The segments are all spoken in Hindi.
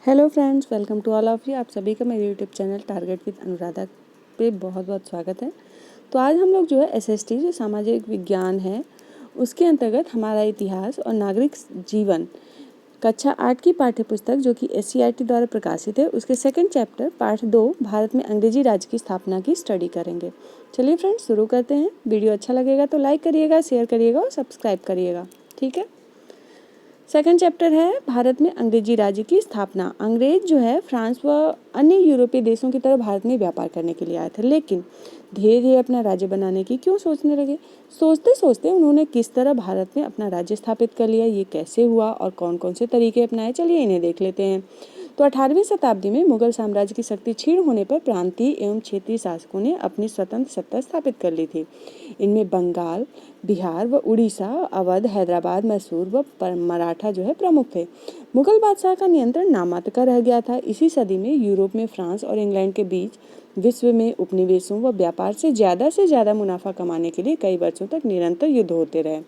Hello friends, welcome to all of you. आप सभी का मेरे YouTube channel target with Anuradha पे बहुत बहुत स्वागत है। तो आज हम लोग जो है एसएसटी जो सामाजिक विज्ञान है उसके अंतर्गत हमारा इतिहास और नागरिक जीवन कक्षा 8 की पाठ्यपुस्तक जो कि एससीईआरटी द्वारा प्रकाशित है उसके सेकंड चैप्टर पार्ट 2 भारत में अंग्रेजी राज की स्थापना की स्टडी करेंगे। चलिए फ्रेंड्स शुरू करते हैं। वीडियो अच्छा लगेगा तो लाइक करिएगा, शेयर करिएगा और सब्सक्राइब करिएगा। ठीक है। सेकंड चैप्टर है भारत में अंग्रेजी राज्य की स्थापना। अंग्रेज जो है फ्रांस व अन्य यूरोपीय देशों की तरह भारत में व्यापार करने के लिए आए थे, लेकिन धीरे धीरे अपना राज्य बनाने की क्यों सोचने लगे। सोचते सोचते उन्होंने किस तरह भारत में अपना राज्य स्थापित कर लिया, ये कैसे हुआ और कौन कौन से तरीके अपनाए, चलिए इन्हें देख लेते हैं। तो 18वीं शताब्दी में मुगल साम्राज्य की शक्ति क्षीण होने पर प्रांतीय एवं क्षेत्रीय शासकों ने अपनी स्वतंत्र सत्ता स्थापित कर ली थी। इनमें बंगाल, बिहार व उड़ीसा, अवध, हैदराबाद, मैसूर व मराठा जो है प्रमुख थे। मुगल बादशाह का नियंत्रण नामात्र का रह गया था। इसी सदी में यूरोप में फ्रांस और इंग्लैंड के बीच विश्व में उपनिवेशों व व्यापार से ज्यादा मुनाफा कमाने के लिए कई वर्षों तक निरंतर युद्ध होते रहे।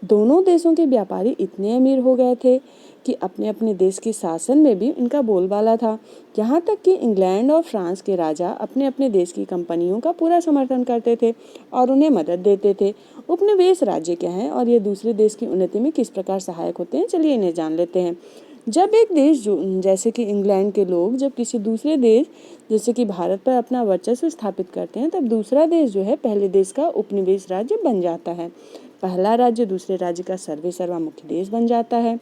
दोनों देशों के व्यापारी इतने अमीर हो गए थे कि अपने अपने देश के शासन में भी इनका बोलबाला था। यहाँ तक कि इंग्लैंड और फ्रांस के राजा अपने अपने देश की कंपनियों का पूरा समर्थन करते थे और उन्हें मदद देते थे। उपनिवेश राज्य क्या है और ये दूसरे देश की उन्नति में किस प्रकार सहायक होते हैं, चलिए इन्हें जान लेते हैं। जब एक देश जो जैसे कि इंग्लैंड के लोग जब किसी दूसरे देश जैसे कि भारत पर अपना वर्चस्व स्थापित करते हैं, तब दूसरा देश जो है पहले देश का उपनिवेश राज्य बन जाता है। पहला राज्य दूसरे राज्य का सर्वा मुख्य देश बन जाता है।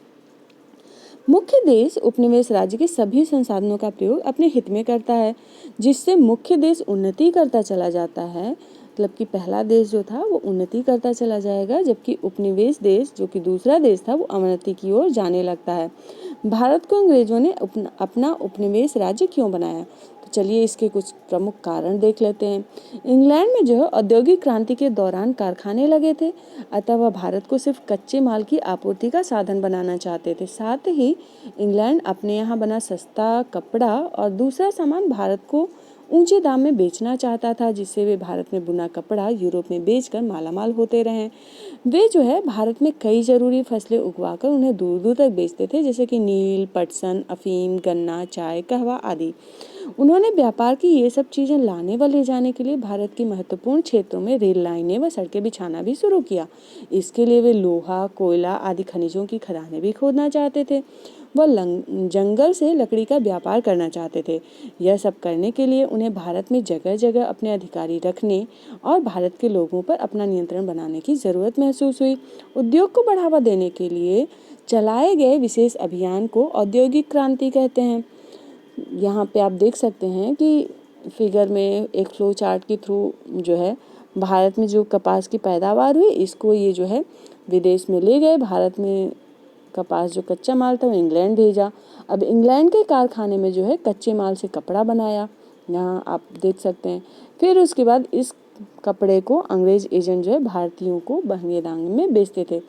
मुख्य देश उपनिवेश राज्य के सभी संसाधनों का प्रयोग अपने हित में करता है, जिससे मुख्य देश उन्नति करता चला जाता है। मतलब कि पहला देश जो था वो उन्नति करता चला जाएगा, जबकि उपनिवेश देश जो कि दूसरा देश था वो अवनति की ओर जाने लगता है। भारत को अंग्रेजों ने अपना उपनिवेश राज्य क्यों बनाया, तो चलिए इसके कुछ प्रमुख कारण देख लेते हैं। इंग्लैंड में जो है औद्योगिक क्रांति के दौरान कारखाने लगे थे, अतः वह भारत को सिर्फ कच्चे माल की आपूर्ति का साधन बनाना चाहते थे। साथ ही इंग्लैंड अपने यहाँ बना सस्ता कपड़ा और दूसरा सामान भारत को ऊंचे दाम में बेचना चाहता था, जिससे वे भारत में बुना कपड़ा यूरोप में बेचकर मालामाल होते रहे। वे जो है भारत में कई जरूरी फसलें उगवाकर उन्हें दूर दूर तक बेचते थे, जैसे कि नील, पटसन, अफीम, गन्ना, चाय, कहवा आदि। उन्होंने व्यापार की ये सब चीजें लाने व ले जाने के लिए भारत की महत्वपूर्ण क्षेत्रों में रेल लाइनें व सड़कें बिछाना भी शुरू किया। इसके लिए वे लोहा, कोयला आदि खनिजों की खदानें भी खोदना चाहते थे। वह जंगल से लकड़ी का व्यापार करना चाहते थे। यह सब करने के लिए उन्हें भारत में जगह जगह अपने अधिकारी रखने और भारत के लोगों पर अपना नियंत्रण बनाने की जरूरत महसूस हुई। उद्योग को बढ़ावा देने के लिए चलाए गए विशेष अभियान को औद्योगिक क्रांति कहते हैं। यहाँ पे आप देख सकते हैं कि फिगर में एक फ्लो चार्ट के थ्रू जो है भारत में जो कपास की पैदावार हुई, इसको ये जो है विदेश में ले गए। भारत में कपास जो कच्चा माल था वो इंग्लैंड भेजा। अब इंग्लैंड के कारखाने में जो है कच्चे माल से कपड़ा बनाया, यहाँ आप देख सकते हैं। फिर उसके बाद इस कपड़े को अंग्रेज एजेंट जो है भारतीयों को महंगे दाम में बेचते थे।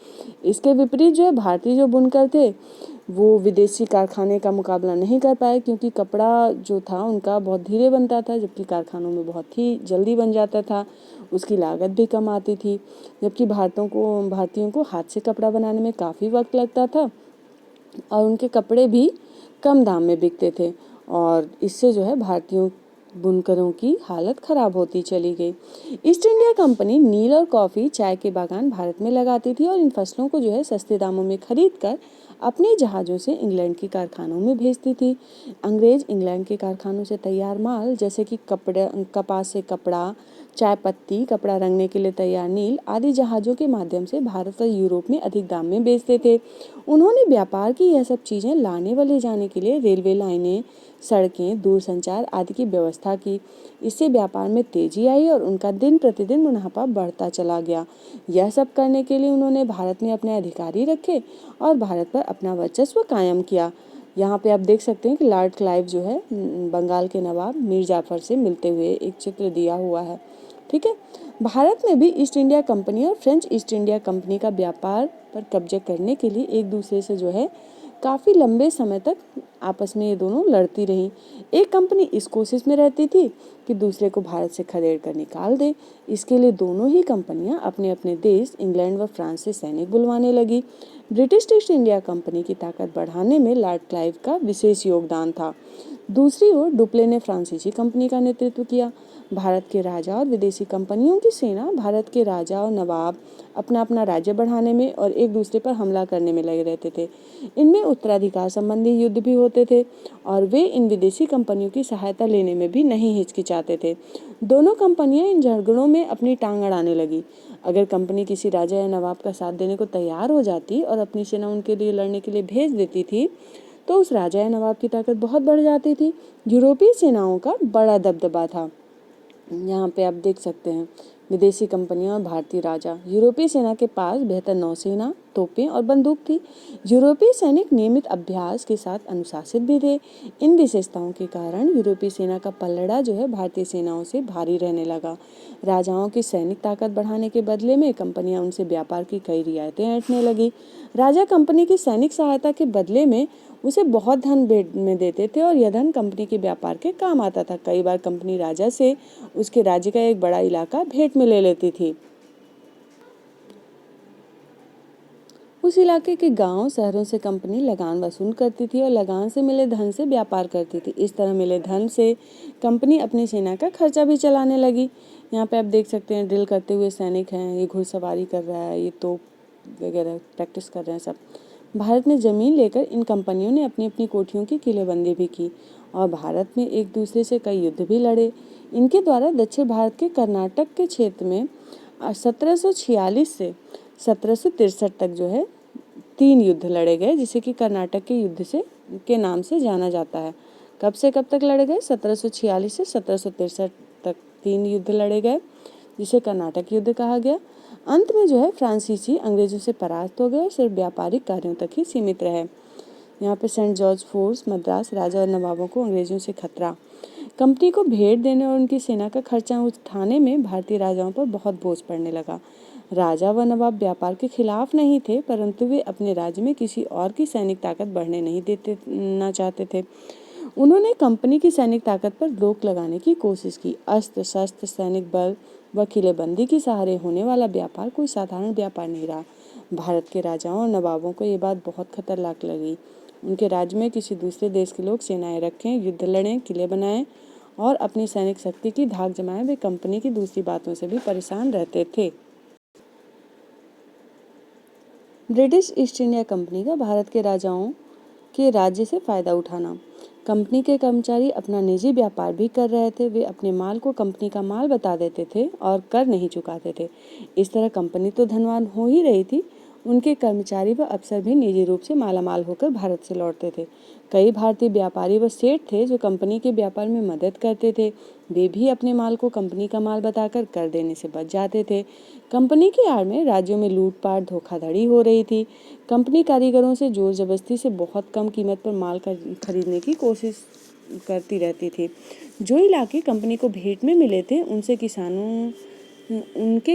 इसके विपरीत जो है भारतीय जो बुनकर थे वो विदेशी कारखाने का मुकाबला नहीं कर पाए, क्योंकि कपड़ा जो था उनका बहुत धीरे बनता था, जबकि कारखानों में बहुत ही जल्दी बन जाता था। उसकी लागत भी कम आती थी, जबकि भारतीयों को हाथ से कपड़ा बनाने में काफ़ी वक्त लगता था और उनके कपड़े भी कम दाम में बिकते थे, और इससे जो है भारतीयों बुनकरों की हालत खराब होती चली गई। ईस्ट इंडिया कंपनी नील और कॉफ़ी, चाय के बागान भारत में लगाती थी और इन फसलों को जो है सस्ते दामों में खरीद कर अपने जहाज़ों से इंग्लैंड के कारखानों में भेजती थी। अंग्रेज इंग्लैंड के कारखानों से तैयार माल जैसे कि कपास से कपड़ा, चाय पत्ती, कपड़ा रंगने के लिए तैयार नील आदि जहाज़ों के माध्यम से भारत और यूरोप में अधिक दाम में बेचते थे। उन्होंने व्यापार की यह सब चीज़ें लाने व ले जाने के लिए रेलवे लाइनें, सड़कें, दूरसंचार आदि की व्यवस्था की। इससे व्यापार में तेजी आई और उनका दिन प्रतिदिन मुनाफा बढ़ता चला गया। यह सब करने के लिए उन्होंने भारत में अपने अधिकारी रखे और भारत पर अपना वर्चस्व कायम किया। यहाँ पे आप देख सकते हैं कि लॉर्ड क्लाइव जो है बंगाल के नवाब मीर जाफर से मिलते हुए एक चित्र दिया हुआ है। ठीक है। भारत में भी ईस्ट इंडिया कंपनी और फ्रेंच ईस्ट इंडिया कंपनी का व्यापार पर कब्जे करने के लिए एक दूसरे से जो है काफ़ी लंबे समय तक आपस में ये दोनों लड़ती रहीं। एक कंपनी इस कोशिश में रहती थी कि दूसरे को भारत से खदेड़ कर निकाल दे। इसके लिए दोनों ही कंपनियां अपने अपने देश इंग्लैंड व फ्रांस से सैनिक बुलवाने लगी। ब्रिटिश ईस्ट इंडिया कंपनी की ताकत बढ़ाने में लॉर्ड क्लाइव का विशेष योगदान था। दूसरी ओर डुप्ले ने फ्रांसीसी कंपनी का नेतृत्व किया। भारत के राजा और विदेशी कंपनियों की सेना भारत के राजा और नवाब अपना अपना राज्य बढ़ाने में और एक दूसरे पर हमला करने में लगे रहते थे। इनमें उत्तराधिकार संबंधी युद्ध भी होते थे और वे इन विदेशी कंपनियों की सहायता लेने में भी नहीं हिचकिचाते थे। दोनों कंपनियां इन झगड़ों में अपनी टांग अड़ाने लगी। अगर कंपनी किसी राजा या नवाब का साथ देने को तैयार हो जाती और अपनी सेना उनके लिए लड़ने के लिए भेज देती थी तो उस राजा या नवाब की ताकत बहुत बढ़ जाती थी। यूरोपीय सेनाओं का बड़ा दबदबा था। यहाँ पे आप देख सकते हैं विदेशी कंपनियां और भारतीय राजा। यूरोपीय सेना के पास बेहतर नौसेना, तोपें और बंदूक थी। यूरोपीय सैनिक नियमित अभ्यास के साथ अनुशासित भी थे। इन विशेषताओं के कारण यूरोपीय सेना का पलड़ा जो है भारतीय सेनाओं से भारी रहने लगा। राजाओं की सैनिक ताकत बढ़ाने के बदले में कंपनियां उनसे व्यापार की कई रियायतें ऐंठने लगी। राजा कंपनी की सैनिक सहायता के बदले में उसे बहुत धन भेंट में देते थे और यह धन कंपनी के व्यापार के काम आता था। कई बार कंपनी राजा से उसके राज्य का एक बड़ा इलाका भेंट में ले लेती थी। उस इलाके के गांव शहरों से कंपनी लगान वसूल करती थी और लगान से मिले धन से व्यापार करती थी। इस तरह मिले धन से कंपनी अपनी सेना का खर्चा भी चलाने लगी। यहाँ पे आप देख सकते हैं ड्रिल करते हुए सैनिक हैं, ये घुड़सवारी कर रहा है, ये तोप वगैरह प्रैक्टिस कर रहे हैं सब। भारत में ज़मीन लेकर इन कंपनियों ने अपनी अपनी कोठियों की किलेबंदी भी की और भारत में एक दूसरे से कई युद्ध भी लड़े। इनके द्वारा दक्षिण भारत के कर्नाटक के क्षेत्र में 1746 से 1763 तक जो है 3 युद्ध लड़े गए, जिसे कि कर्नाटक के युद्ध से के नाम से जाना जाता है। कब से कब तक लड़े गए? 1746 से 1763 तक 3 युद्ध लड़े गए, जिसे कर्नाटक युद्ध कहा गया। अंत में जो है फ्रांसीसी अंग्रेजों से परास्त हो गए और सिर्फ व्यापारिक कार्यों तक ही सीमित रहे। यहाँ पे सेंट जॉर्ज फोर्स, मद्रास राजा और नवाबों को अंग्रेजों से खतरा। कंपनी को भेंट देने और उनकी सेना का खर्चा उठाने में भारतीय राजाओं पर बहुत बोझ पड़ने लगा। राजा व नवाब व्यापार के खिलाफ नहीं थे, परंतु वे अपने राज्य में किसी और की सैनिक ताकत बढ़ने नहीं देना चाहते थे। उन्होंने कंपनी की सैनिक ताकत पर रोक लगाने की कोशिश की। अस्त्र शस्त्र, सैनिक बल व किलेबंदी के सहारे होने वाला व्यापार कोई साधारण व्यापार नहीं रहा। भारत के राजाओं और नवाबों को ये बात बहुत खतरनाक लगी। उनके राज्य में किसी दूसरे देश के लोग सेनाएं रखें, युद्ध लड़ें, किले बनाएं और अपनी सैनिक शक्ति की धाक जमाएं। वे कंपनी की दूसरी बातों से भी परेशान रहते थे। ब्रिटिश ईस्ट इंडिया कंपनी का भारत के राजाओं के राज्य से फायदा उठाना। कंपनी के कर्मचारी अपना निजी व्यापार भी कर रहे थे। वे अपने माल को कंपनी का माल बता देते थे और कर नहीं चुकाते थे। इस तरह कंपनी तो धनवान हो ही रही थी, उनके कर्मचारी व अफसर भी निजी रूप से मालामाल होकर भारत से लौटते थे। कई भारतीय व्यापारी व सेठ थे जो कंपनी के व्यापार में मदद करते थे। वे भी अपने माल को कंपनी का माल बताकर कर देने से बच जाते थे। कंपनी की आड़ में राज्यों में लूटपाट, धोखाधड़ी हो रही थी। कंपनी कारीगरों से जोर जबरदस्ती से बहुत कम कीमत पर माल खरीदने की कोशिश करती रहती थी। जो इलाके कंपनी को भेंट में मिले थे उनके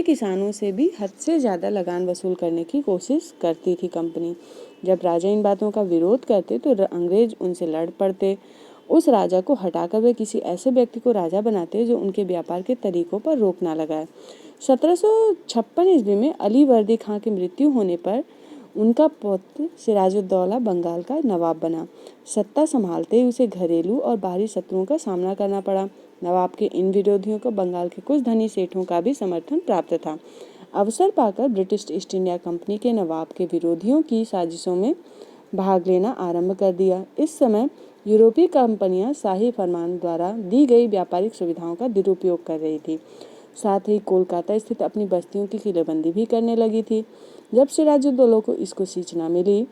किसानों से भी हद से ज़्यादा लगान वसूल करने की कोशिश करती थी कंपनी। जब राजा इन बातों का विरोध करते तो अंग्रेज उनसे लड़ पड़ते। उस राजा को हटाकर वे किसी ऐसे व्यक्ति को राजा बनाते जो उनके व्यापार के तरीकों पर रोक ना लगाए। 1756 ईस्वी में अली वर्दी खां की मृत्यु होने पर उनका पुत्र सिराजुद्दौला बंगाल का नवाब बना। सत्ता संभालते ही उसे घरेलू और बाहरी शत्रुओं का सामना करना पड़ा। नवाब के इन विरोधियों को बंगाल के कुछ धनी सेठों का भी समर्थन प्राप्त था। अवसर पाकर ब्रिटिश ईस्ट इंडिया कंपनी के नवाब के विरोधियों की साजिशों में भाग लेना आरंभ कर दिया। इस समय यूरोपीय कंपनियां शाही फरमान द्वारा दी गई व्यापारिक सुविधाओं का दुरुपयोग कर रही थी। साथ ही कोलकाता स्थित अपनी बस्तियों की किलेबंदी भी करने लगी थी। जब सिराजुद्दौला को इसको सूचना मिली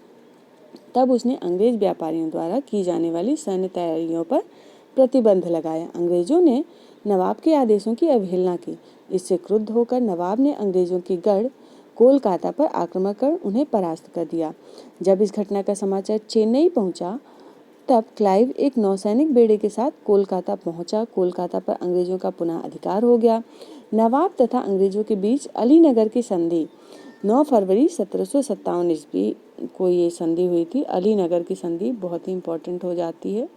तब उसने अंग्रेज व्यापारियों द्वारा की जाने वाली सैन्य तैयारियों पर प्रतिबंध लगाया। अंग्रेजों ने नवाब के आदेशों की अवहेलना की। इससे क्रुद्ध होकर नवाब ने अंग्रेजों की गढ़ कोलकाता पर आक्रमण कर उन्हें परास्त कर दिया। जब इस घटना का समाचार चेन्नई पहुंचा तब क्लाइव एक नौसैनिक बेड़े के साथ कोलकाता पहुंचा। कोलकाता पर अंग्रेजों का पुनः अधिकार हो गया। नवाब तथा अंग्रेजों के बीच अलीनगर की संधि 9 फरवरी 1757 ईस्वी को ये संधि हुई थी। अलीनगर की संधि बहुत ही इम्पोर्टेंट हो जाती है।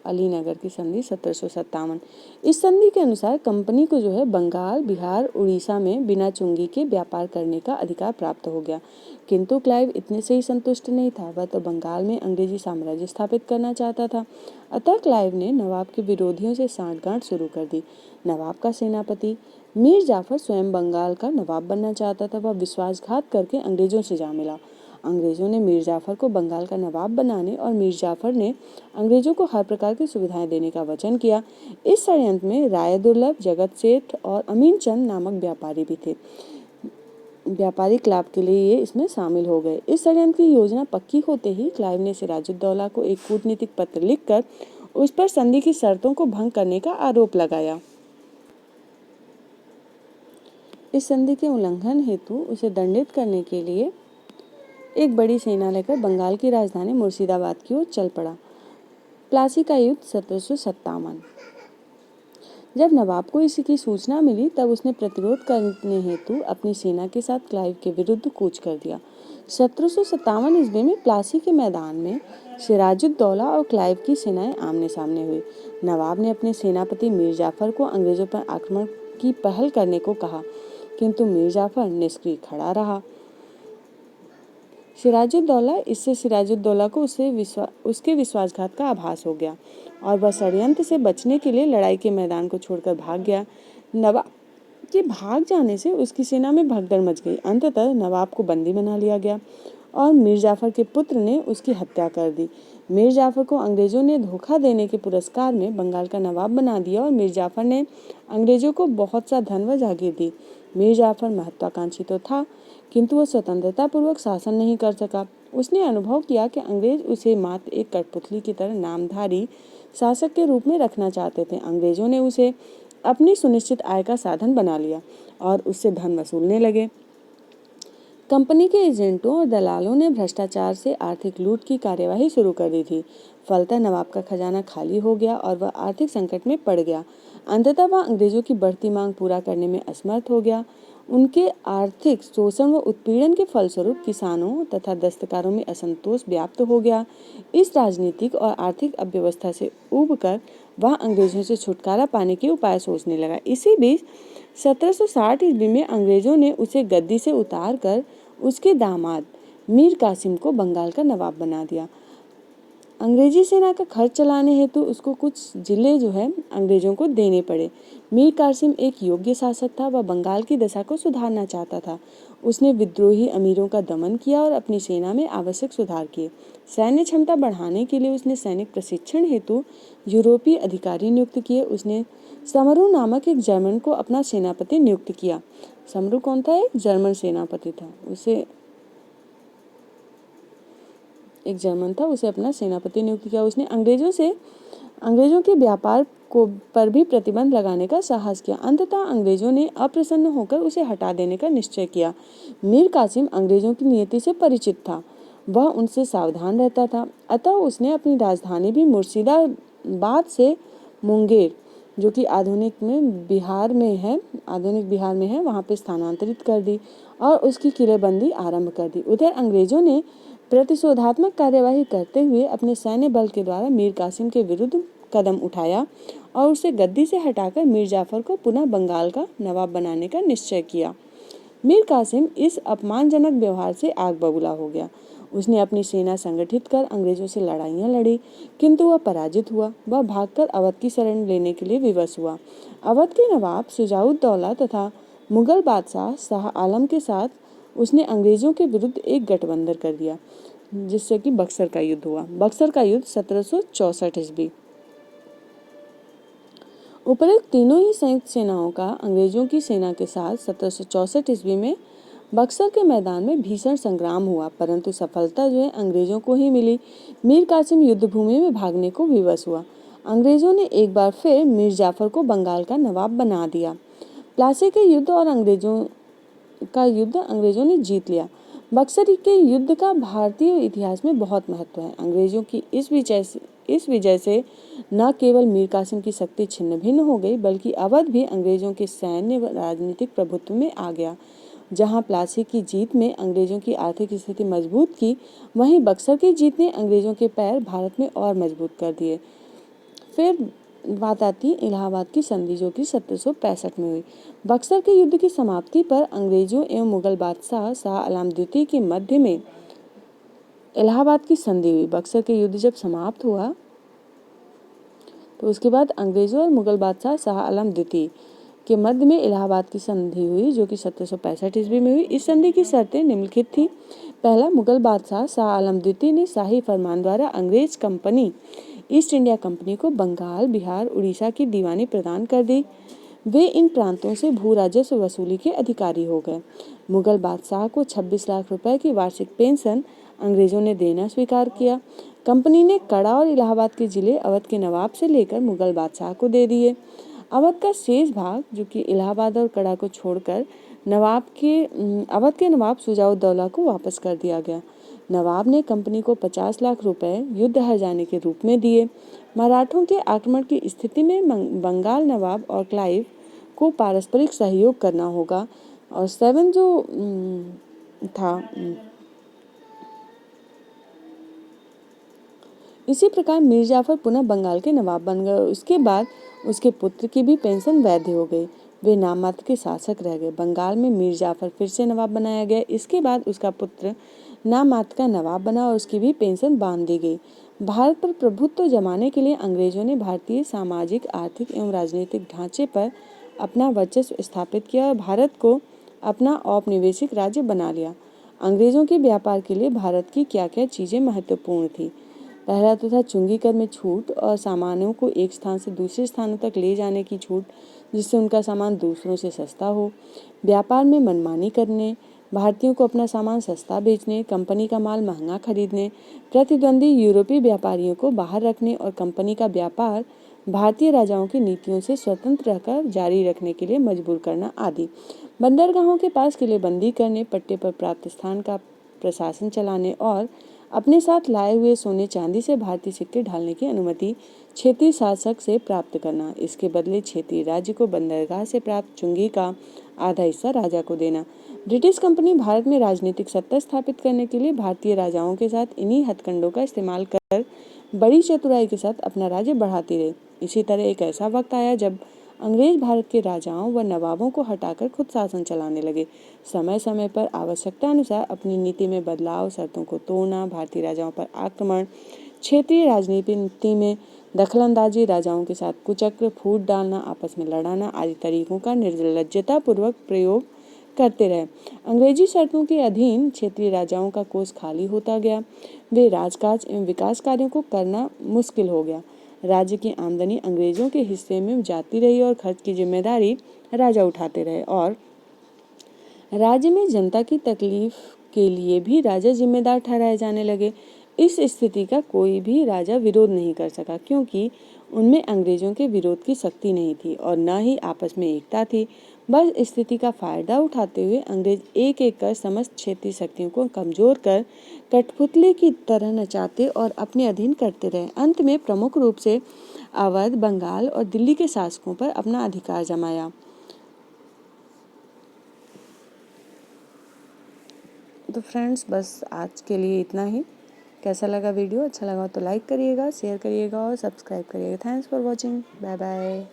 अलीनगर की संधि 1757। इस संधि के अनुसार कंपनी को जो है बंगाल, बिहार, उड़ीसा में बिना चुंगी के व्यापार करने का अधिकार प्राप्त हो गया। किंतु क्लाइव इतने से ही संतुष्ट नहीं था। वह तो बंगाल में अंग्रेजी साम्राज्य स्थापित करना चाहता था। अतः क्लाइव ने नवाब के विरोधियों से सांठगांठ शुरू कर दी। नवाब का सेनापति मीर जाफर स्वयं बंगाल का नवाब बनना चाहता था। वह विश्वासघात करके अंग्रेजों से जा मिला। अंग्रेजों ने मीर जाफर को बंगाल का नवाब बनाने और मीर जाफर ने अंग्रेजों को हर प्रकार की सुविधाएं देने का वचन किया। इस षड्यंत्र में राय दुर्लभ, जगत सेठ और अमीन चंद नामक व्यापारी भी थे। व्यापारिक लाभ के लिए ये इसमें शामिल हो गए। इस षड्यंत्र की योजना पक्की होते ही क्लाइव ने सिराजुद्दौला को एक कूटनीतिक पत्र लिखकर उस पर संधि की शर्तों को भंग करने का आरोप लगाया। इस संधि के उल्लंघन हेतु उसे दंडित करने के लिए एक बड़ी सेना लेकर बंगाल की राजधानी मुर्शिदाबाद की ओर चल पड़ा। प्लासी का युद्ध 1757। जब नवाब को इसकी सूचना मिली तब उसने प्रतिरोध करने हेतु अपनी सेना के साथ क्लाइव के विरुद्ध कूच कर दिया। 1757 ईस्वी में प्लासी के मैदान में सिराजुद्दौला और क्लाइव की सेनाएं आमने सामने हुई। नवाब ने अपने सेनापति मीर जाफर को अंग्रेजों पर आक्रमण की पहल करने को कहा, किंतु मीर जाफर निष्क्रिय खड़ा रहा। सिराजुद्दौला को उसके विश्वासघात का आभास हो गया और वह षड्यंत्र से बचने के लिए लड़ाई के मैदान को छोड़कर भाग गया। नवाब के भाग जाने से उसकी सेना में भगदड़ मच गई। अंततः नवाब को बंदी बना लिया गया और मीर जाफर के पुत्र ने उसकी हत्या कर दी। मीर जाफर को अंग्रेजों ने धोखा देने के पुरस्कार में बंगाल का नवाब बना दिया और मीर जाफर ने अंग्रेजों को बहुत सा धन व जागीर दी। मीर जाफर महत्वाकांक्षी तो था, किंतु वह स्वतंत्रता पूर्वक शासन नहीं कर सका। उसने अनुभव किया कि अंग्रेज उसे मात्र एक कठपुतली की तरह नामधारी शासक के रूप में रखना चाहते थे। अंग्रेजों ने उसे अपनी सुनिश्चित आय का साधन बना लिया और उससे धन वसूलने लगे। कंपनी के एजेंटों और दलालों ने भ्रष्टाचार से आर्थिक लूट की कार्यवाही शुरू कर दी थी। फलतः नवाब का खजाना खाली हो गया और वह आर्थिक संकट में पड़ गया। अंततः वह अंग्रेजों की बढ़ती मांग पूरा करने में असमर्थ हो गया। उनके आर्थिक शोषण व उत्पीड़न के फलस्वरूप किसानों तथा दस्तकारों में असंतोष व्याप्त हो गया। इस राजनीतिक और आर्थिक अव्यवस्था से उबकर वह अंग्रेजों से छुटकारा पाने के उपाय सोचने लगा। इसी बीच 1760 ईस्वी में अंग्रेजों ने उसे गद्दी से उतार कर उसके दामाद मीर कासिम को बंगाल का नवाब बना दिया। अंग्रेजी सेना का खर्च चलाने हेतु उसको कुछ जिले जो है अंग्रेजों को देने पड़े। मीर कासिम एक योग्य शासक था। वह बंगाल की दशा को सुधारना चाहता था। उसने विद्रोही अमीरों का दमन किया और अपनी सेना में आवश्यक सुधार किए। सैन्य क्षमता बढ़ाने के लिए उसने सैनिक प्रशिक्षण हेतु यूरोपीय अधिकारी नियुक्त किए। उसने समरू नामक एक जर्मन को अपना सेनापति नियुक्त किया। समरू कौन था? एक जर्मन सेनापति था। उसे अपना सेनापति नियुक्त किया। उसने अंग्रेजों के व्यापार पर भी प्रतिबंध लगाने का साहस किया। अंततः अंग्रेजों ने अप्रसन्न होकर उसे हटा देने का निश्चय किया। मीर कासिम अंग्रेजों की नीति से परिचित था। वह उनसे सावधान रहता था। अतः उसने अपनी राजधानी भी मुर्शिदाबाद से मुंगेर, जो कि आधुनिक बिहार में है, वहाँ पे स्थानांतरित कर दी और उसकी किलेबंदी आरंभ कर दी। उधर अंग्रेजों ने प्रतिशोधात्मक कार्यवाही करते हुए अपने सैन्य बल के द्वारा मीर कासिम के विरुद्ध कदम उठाया और उसे गद्दी से हटाकर मीर जाफर को पुनः बंगाल का नवाब बनाने का निश्चय किया। मीर कासिम इस अपमानजनक व्यवहार से आग बबूला हो गया। उसने अपनी सेना संगठित कर अंग्रेजों से लड़ाइयाँ लड़ी, किंतु वह पराजित हुआ। वह भागकर अवध की शरण लेने के लिए विवश हुआ। अवध के नवाब शुजाउद्दौला तथा मुगल बादशाह शाह आलम के साथ उसने अंग्रेजों के विरुद्ध एक गठबंधन कर दिया, जिससे कि बक्सर का युद्ध हुआ। बक्सर का युद्ध 1764 ईस्वी। उपरोक्त तीनों ही संयुक्त सेनाओं का अंग्रेजों की सेना के साथ 1764 ईस्वी में बक्सर के मैदान में भीषण संग्राम हुआ, परंतु सफलता जो है अंग्रेजों को ही मिली। मीर कासिम युद्ध भूमि में भागने को विवश हुआ। अंग्रेजों ने एक बार फिर मीर जाफर को बंगाल का नवाब बना दिया। प्लासी के युद्ध और अंग्रेजों ने जीत लिया। बक्सर के युद्ध का भारतीय इतिहास में बहुत महत्व है। अंग्रेजों की इस विजय इस विजय से न केवल मीर कासिम की शक्ति छिन्न भिन्न हो गई, बल्कि अवध भी अंग्रेजों के सैन्य व राजनीतिक प्रभुत्व में आ गया। जहां प्लासी की जीत में अंग्रेजों की आर्थिक स्थिति मजबूत की, वहीं बक्सर की जीत ने अंग्रेजों के पैर भारत में और मजबूत कर दिए। फिर बात आती है इलाहाबाद की संधि, जो कि 1765 में हुई। बक्सर के युद्ध की समाप्ति पर अंग्रेजों एवं मुगल बादशाह शाह आलम द्वितीय के मध्य में इलाहाबाद की संधि हुई। बक्सर के युद्ध जब समाप्त हुआ तो उसके बाद अंग्रेजों और मुगल बादशाह शाह आलम द्वितीय के मध्य में इलाहाबाद की संधि हुई, जो कि 1765 ईस्वी में हुई। इस संधि की शर्तें निम्नलिखित थी। पहला, मुगल बादशाह शाह आलम द्वितीय ने शाही फरमान द्वारा अंग्रेज कंपनी ईस्ट इंडिया कंपनी को बंगाल, बिहार, उड़ीसा की दीवानी प्रदान कर दी। वे इन प्रांतों से भू राजस्व वसूली के अधिकारी हो गए। मुगल बादशाह को 26 लाख रुपए की वार्षिक पेंशन अंग्रेजों ने देना स्वीकार किया। कंपनी ने कड़ा और इलाहाबाद के जिले अवध के नवाब से लेकर मुगल बादशाह को दे दिए। अवध का शेष भाग, जो कि इलाहाबाद और कड़ा को छोड़कर अवध के नवाब शुजाउद्दौला को वापस कर दिया गया। नवाब ने कंपनी को 50 लाख रुपए युद्ध हार जाने के रूप में दिए। मराठों के आक्रमण की स्थिति में बंगाल नवाब और क्लाइव को पारस्परिक सहयोग करना होगा। और 7 जो था, इसी प्रकार मीर जाफर पुनः बंगाल के नवाब बन गए। उसके बाद उसके पुत्र की भी पेंशन वैध हो गई। वे नाम मात्र के शासक रह गए। बंगाल में मीर जाफर फिर से नवाब बनाया गया। इसके बाद उसका पुत्र नाम मात्र का नवाब बना और उसकी भी पेंशन बांध दी गई। भारत पर प्रभुत्व जमाने के लिए अंग्रेजों ने भारतीय सामाजिक, आर्थिक एवं राजनीतिक ढांचे पर अपना वर्चस्व स्थापित किया और भारत को अपना औपनिवेशिक राज्य बना लिया। अंग्रेजों के व्यापार के लिए भारत की क्या क्या चीजें महत्वपूर्ण थी। पहला तो था चुंगी कर में छूट और सामानों को एक स्थान से दूसरे स्थानों तक ले जाने की छूट, जिससे उनका सामान दूसरों से सस्ता हो। व्यापार में मनमानी करने, भारतीयों को अपना सामान सस्ता बेचने, कंपनी का माल महंगा खरीदने, प्रतिद्वंदी यूरोपीय व्यापारियों को बाहर रखने और कंपनी का व्यापार भारतीय राजाओं की नीतियों से स्वतंत्र रहकर जारी रखने के लिए मजबूर करना आदि। बंदरगाहों के पास किलेबंदी करने, पट्टे पर प्राप्त स्थान का प्रशासन चलाने और अपने साथ लाए हुए सोने चांदी से भारतीय सिक्के ढालने की अनुमति क्षेत्रीय शासक से प्राप्त करना। इसके बदले क्षेत्रीय राज्य को बंदरगाह से प्राप्त चुंगी का आधा हिस्सा राजा को देना। ब्रिटिश कंपनी भारत में राजनीतिक सत्ता स्थापित करने के लिए भारतीय राजाओं के साथ इन्हीं हथकंडों का इस्तेमाल कर बड़ी चतुराई के साथ अपना राज्य बढ़ाती रही। इसी तरह एक ऐसा वक्त आया जब अंग्रेज भारत के राजाओं व नवाबों को हटाकर खुद शासन चलाने लगे। समय समय पर आवश्यकता अनुसार अपनी नीति में बदलाव, शर्तों को तोड़ना, भारतीय राजाओं पर आक्रमण, क्षेत्रीय राजनीति में दखलंदाजी, राजाओं के साथ कुचक्र, फूट डालना, आपस में लड़ाना आदि तरीकों का निर्लज्जता पूर्वक प्रयोग करते रहे। अंग्रेजी शर्तों के अधीन क्षेत्रीय राजाओं का कोष खाली होता गया। वे राजकाज एवं विकास कार्यों को करना मुश्किल हो गया। राज्य की आमदनी अंग्रेजों के हिस्से में जाती रही और खर्च की जिम्मेदारी राजा उठाते रहे और राज्य में जनता की तकलीफ के लिए भी राजा जिम्मेदार ठहराए जाने लगे। इस स्थिति का कोई भी राजा विरोध नहीं कर सका, क्योंकि उनमें अंग्रेजों के विरोध की शक्ति नहीं थी और न ही आपस में एकता थी। बस स्थिति का फायदा उठाते हुए अंग्रेज एक एक कर समस्त क्षेत्रीय शक्तियों को कमजोर कर कठपुतली की तरह नचाते और अपने अधीन करते रहे। अंत में प्रमुख रूप से अवध, बंगाल और दिल्ली के शासकों पर अपना अधिकार जमाया। तो फ्रेंड्स, बस आज के लिए इतना ही। कैसा लगा वीडियो? अच्छा लगा तो लाइक करिएगा, शेयर करिएगा और सब्सक्राइब करिएगा। Thanks for watching. Bye bye.